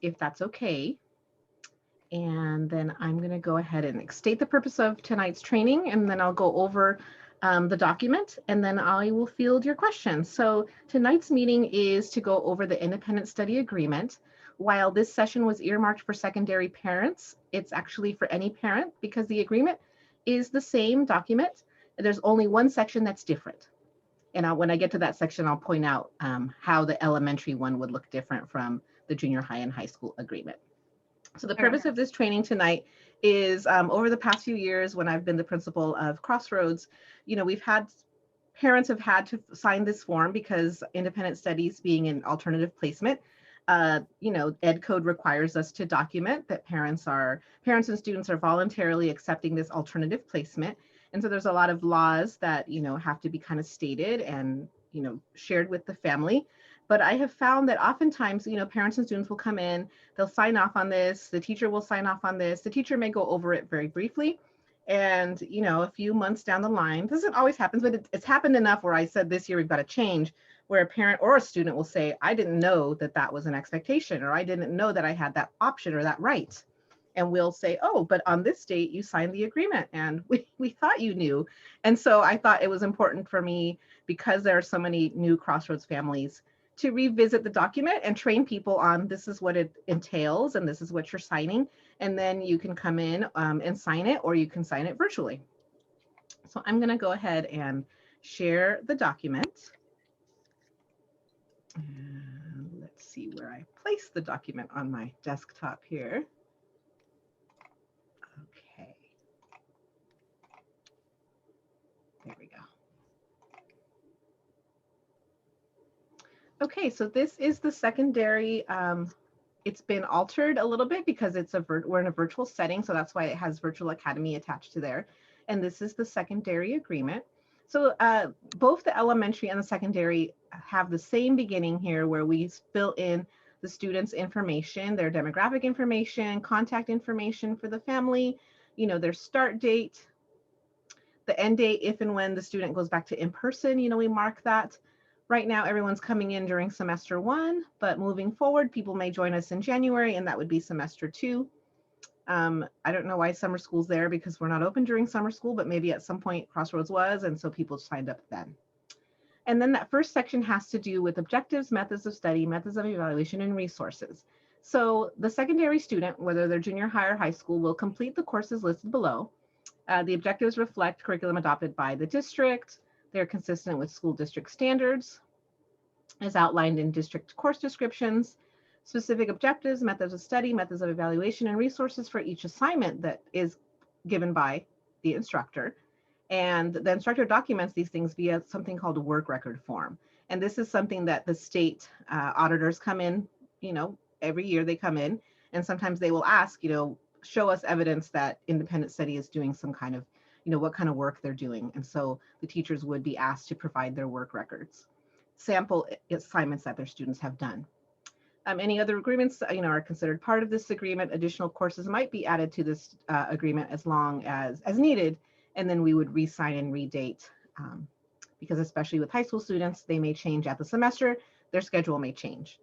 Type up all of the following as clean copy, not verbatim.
if that's okay. And then I'm going to go ahead and state the purpose of tonight's training, and then I'll go over the document, and then I will field your questions. So tonight's meeting is to go over the Independent Study Agreement. While this session was earmarked for secondary parents, it's actually for any parent because the agreement is the same document. There's only one section that's different. And when I get to that section, I'll point out how the elementary one would look different from the junior high and high school agreement. So the purpose of this training tonight is over the past few years when I've been the principal of Crossroads, we've had parents have had to sign this form because independent studies being an alternative placement, Ed Code requires us to document that parents and students are voluntarily accepting this alternative placement. And so there's a lot of laws that, have to be kind of stated and, shared with the family. But I have found that oftentimes, parents and students will come in, they'll sign off on this, the teacher will sign off on this, the teacher may go over it very briefly. And, a few months down the line, this doesn't always happen, but it's happened enough where I said this year we've got to change, where a parent or a student will say, I didn't know that that was an expectation, or I didn't know that I had that option or that right. And we'll say, oh, but on this date you signed the agreement and we thought you knew. And so I thought it was important for me, because there are so many new Crossroads families, to revisit the document and train people on this is what it entails and this is what you're signing. And then you can come in and sign it, or you can sign it virtually. So I'm going to go ahead and share the document. And let's see where I place the document on my desktop here. Okay. There we go. Okay, so this is the secondary. It's been altered a little bit because we're in a virtual setting, so that's why it has Virtual Academy attached to there. And this is the secondary agreement. So both the elementary and the secondary have the same beginning here, where we fill in the students' information, their demographic information, contact information for the family, their start date, the end date, if and when the student goes back to in-person, we mark that. Right now, everyone's coming in during semester 1, but moving forward, people may join us in January, and that would be semester 2. I don't know why summer school's there, because we're not open during summer school, but maybe at some point Crossroads was, and so people signed up then. And then that first section has to do with objectives, methods of study, methods of evaluation, and resources. So the secondary student, whether they're junior high or high school, will complete the courses listed below. The objectives reflect curriculum adopted by the district. They're consistent with school district standards as outlined in district course descriptions. Specific objectives, methods of study, methods of evaluation, and resources for each assignment that is given by the instructor. And the instructor documents these things via something called a work record form. And this is something that the state auditors come in, every year they come in, and sometimes they will ask, show us evidence that independent study is doing some kind of, what kind of work they're doing. And so the teachers would be asked to provide their work records, sample assignments that their students have done. Any other agreements, are considered part of this agreement. Additional courses might be added to this agreement as long as needed, and then we would re-sign and redate, because especially with high school students, they may change at the semester, their schedule may change.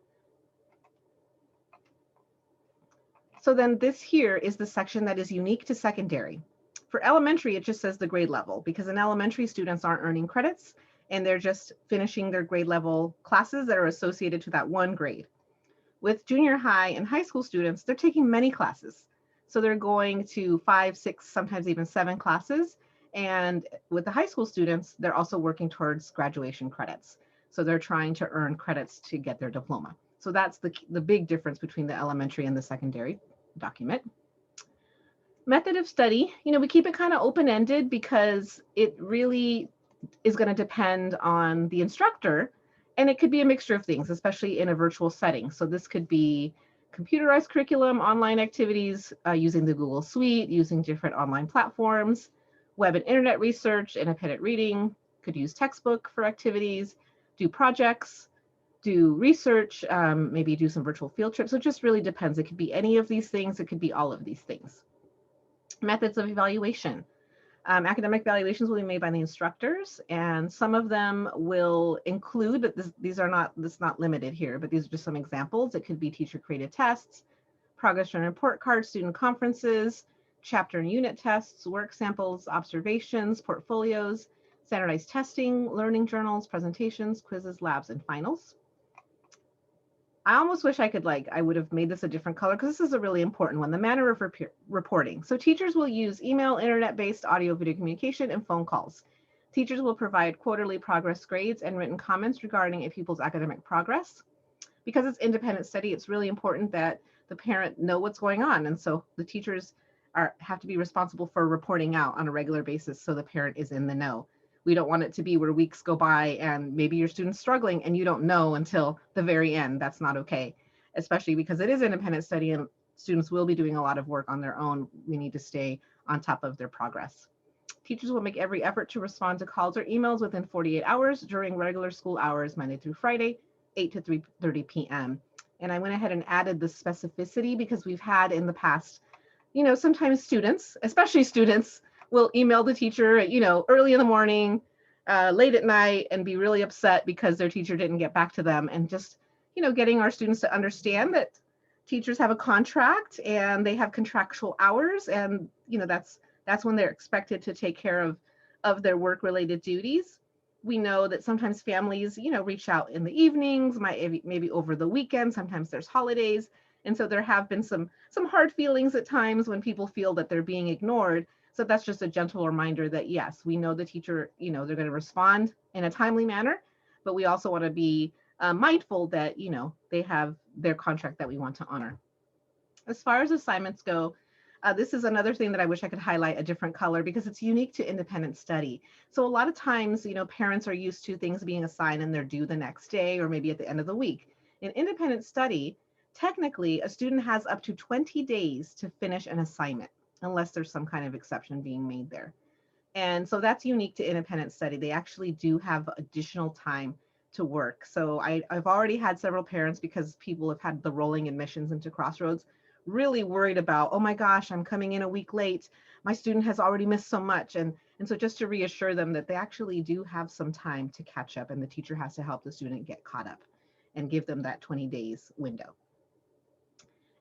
So then this here is the section that is unique to secondary. For elementary, it just says the grade level, because in elementary, students aren't earning credits, and they're just finishing their grade level classes that are associated to that one grade. With junior high and high school students, they're taking many classes. So they're going to 5, 6, sometimes even 7 classes. And with the high school students, they're also working towards graduation credits. So they're trying to earn credits to get their diploma. So that's the big difference between the elementary and the secondary document. Method of study, we keep it kind of open-ended because it really is going to depend on the instructor, and it could be a mixture of things, especially in a virtual setting. So this could be computerized curriculum, online activities, using the Google Suite, using different online platforms, web and internet research, independent reading, could use textbook for activities, do projects, do research, maybe do some virtual field trips. So it just really depends. It could be any of these things. It could be all of these things. Methods of evaluation. Academic evaluations will be made by the instructors, and some of them will include, but this is not limited here, but these are just some examples. It could be teacher created tests, progress and report cards, student conferences, chapter and unit tests, work samples, observations, portfolios, standardized testing, learning journals, presentations, quizzes, labs, and finals. I almost wish I would have made this a different color because this is a really important one, the manner of reporting. So teachers will use email, internet-based audio, video communication, and phone calls. Teachers will provide quarterly progress grades and written comments regarding a pupil's academic progress. Because it's independent study, it's really important that the parent know what's going on. And so the teachers have to be responsible for reporting out on a regular basis so the parent is in the know. We don't want it to be where weeks go by and maybe your student's struggling and you don't know until the very end. That's not okay, especially because it is independent study and students will be doing a lot of work on their own. We need to stay on top of their progress. Teachers will make every effort to respond to calls or emails within 48 hours during regular school hours, Monday through Friday, 8 to 3:30 p.m. And I went ahead and added the specificity because we've had in the past, sometimes students, especially students, will email the teacher, early in the morning, late at night, and be really upset because their teacher didn't get back to them. And just, getting our students to understand that teachers have a contract and they have contractual hours, and that's when they're expected to take care of their work-related duties. We know that sometimes families, reach out in the evenings, maybe over the weekend. Sometimes there's holidays, and so there have been some hard feelings at times when people feel that they're being ignored. So that's just a gentle reminder that yes, we know the teacher, they're going to respond in a timely manner, but we also want to be mindful that they have their contract that we want to honor. As far as assignments go, this is another thing that I wish I could highlight a different color because it's unique to independent study. So a lot of times, parents are used to things being assigned and they're due the next day or maybe at the end of the week. In independent study, technically, a student has up to 20 days to finish an assignment, unless there's some kind of exception being made there. And so that's unique to independent study. They actually do have additional time to work. So I've already had several parents, because people have had the rolling admissions into Crossroads, really worried about, oh my gosh, I'm coming in a week late. My student has already missed so much. And so just to reassure them that they actually do have some time to catch up, and the teacher has to help the student get caught up and give them that 20 days window.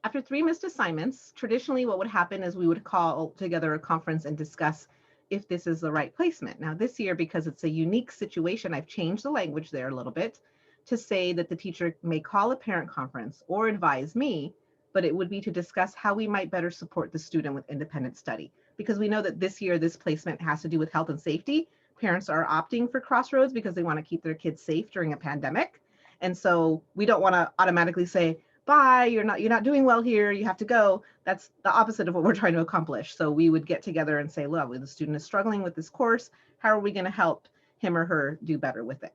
After 3 missed assignments, traditionally what would happen is we would call together a conference and discuss if this is the right placement. Now this year, because it's a unique situation, I've changed the language there a little bit to say that the teacher may call a parent conference or advise me, but it would be to discuss how we might better support the student with independent study. Because we know that this year, this placement has to do with health and safety. Parents are opting for Crossroads because they want to keep their kids safe during a pandemic. And so we don't want to automatically say, bye, you're not doing well here, you have to go. That's the opposite of what we're trying to accomplish. So we would get together and say, look, the student is struggling with this course. How are we going to help him or her do better with it?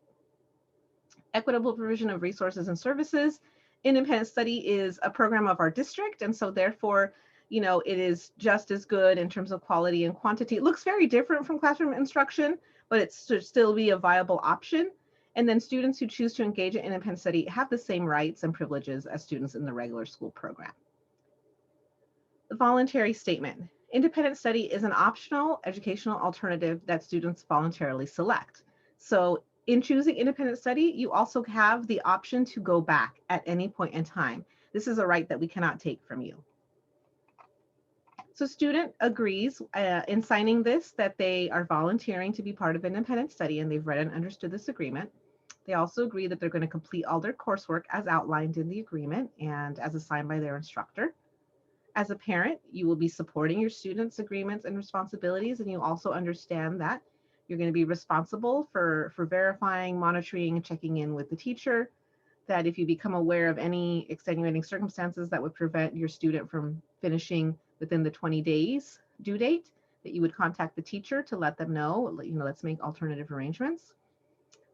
Equitable provision of resources and services. Independent study is a program of our district. And so therefore, it is just as good in terms of quality and quantity. It looks very different from classroom instruction, but it should still be a viable option. And then students who choose to engage in independent study have the same rights and privileges as students in the regular school program. The voluntary statement. Independent study is an optional educational alternative that students voluntarily select. So in choosing independent study, you also have the option to go back at any point in time. This is a right that we cannot take from you. So student agrees in signing this that they are volunteering to be part of independent study, and they've read and understood this agreement. They also agree that they're going to complete all their coursework as outlined in the agreement and as assigned by their instructor. As a parent, you will be supporting your students' agreements and responsibilities, and you also understand that you're going to be responsible for verifying, monitoring, and checking in with the teacher, that if you become aware of any extenuating circumstances that would prevent your student from finishing within the 20 days due date, that you would contact the teacher to let them know, let's make alternative arrangements.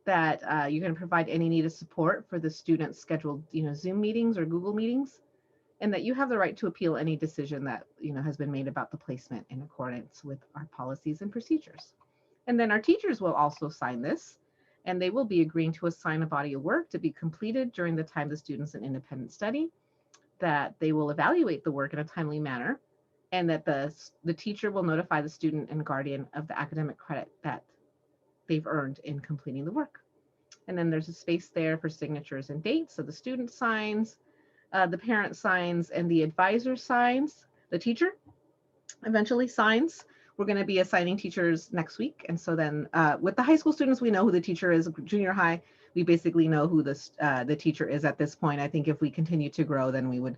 That you're going to provide any needed support for the student's scheduled, Zoom meetings or Google meetings, and that you have the right to appeal any decision that, has been made about the placement in accordance with our policies and procedures. And then our teachers will also sign this, and they will be agreeing to assign a body of work to be completed during the time the student's in independent study, that they will evaluate the work in a timely manner, and that the teacher will notify the student and guardian of the academic credit that they've earned in completing the work. And then there's a space there for signatures and dates. So the student signs, the parent signs, and the advisor signs. The teacher eventually signs. We're going to be assigning teachers next week. And so then with the high school students, we know who the teacher is. Junior high, we basically know who the teacher is at this point. I think if we continue to grow, then we would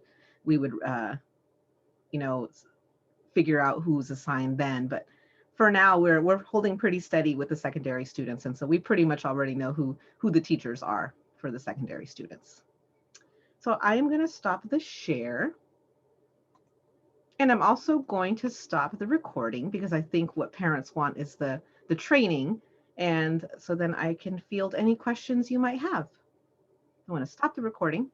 you know, figure out who's assigned then. But for now, we're holding pretty steady with the secondary students. And so we pretty much already know who the teachers are for the secondary students. So I am going to stop the share. And I'm also going to stop the recording because I think what parents want is the training. And so then I can field any questions you might have. I want to stop the recording.